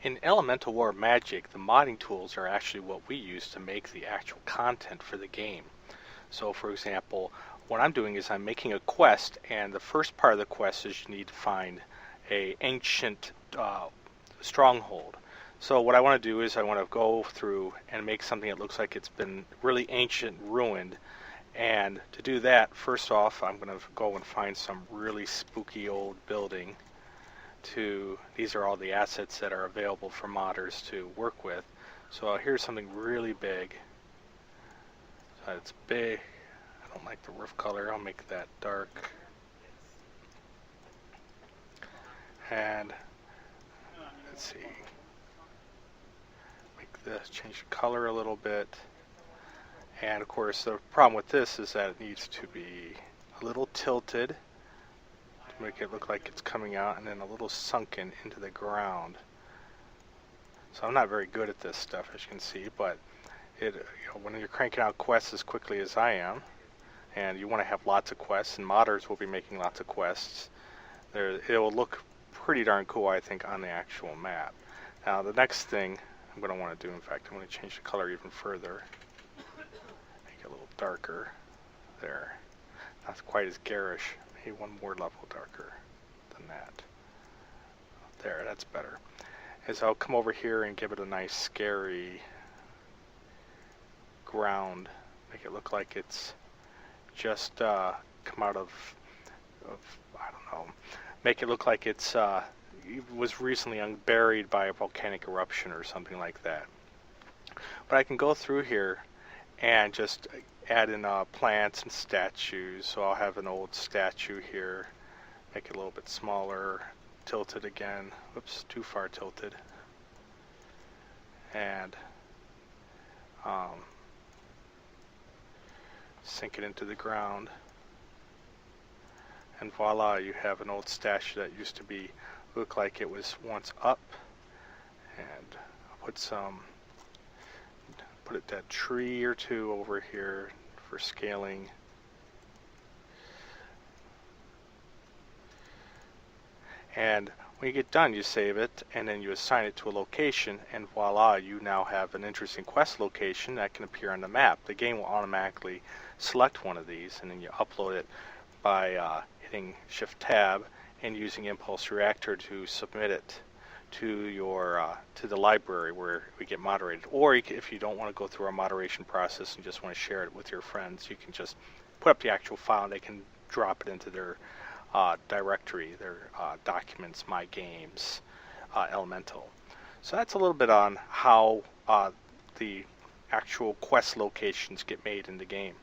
In Elemental War Magic, the modding tools are actually what we use to make the actual content for the game. So for example, what I'm doing is I'm making a quest, and the first part of the quest is you need to find a ancient stronghold. So what I want to do is I want to go through and make something that looks like it's been really ancient, ruined. And to do that, first off, I'm going to go and find some really spooky old building. These are all the assets that are available for modders to work with. So here's something really big. So it's big. I don't like the roof color. I'll make that dark. And let's see. Make this, change the color a little bit. And of course, the problem with this is that it needs to be a little tilted to make it look like it's coming out, and then a little sunken into the ground. So I'm not very good at this stuff, as you can see, but when you're cranking out quests as quickly as I am, and you want to have lots of quests, and modders will be making lots of quests, it will look pretty darn cool, I think, on the actual map. Now, the next thing I'm going to want to do, in fact, I'm going to change the color even further. Make it a little darker there. Not quite as garish. Maybe one more level darker than that. There, that's better. Is I'll come over here and give it a nice scary ground. Make it look like it's just come out of I don't know. Make it look like it was recently unburied by a volcanic eruption or something like that. But I can go through here and just add in plants and statues. So I'll have an old statue here, make it a little bit smaller, tilt it again. Oops, too far tilted. And sink it into the ground. And voila, you have an old statue that used to look like it was once up. And I'll put that tree or two over here for scaling. And when you get done, you save it, and then you assign it to a location, and voila, you now have an interesting quest location that can appear on the map. The game will automatically select one of these, and then you upload it by hitting Shift-Tab and using Impulse Reactor to submit it to the library where we get moderated. Or if you don't want to go through our moderation process and just want to share it with your friends, you can just put up the actual file and they can drop it into their directory, their documents, my games, Elemental. So that's a little bit on how the actual quest locations get made in the game.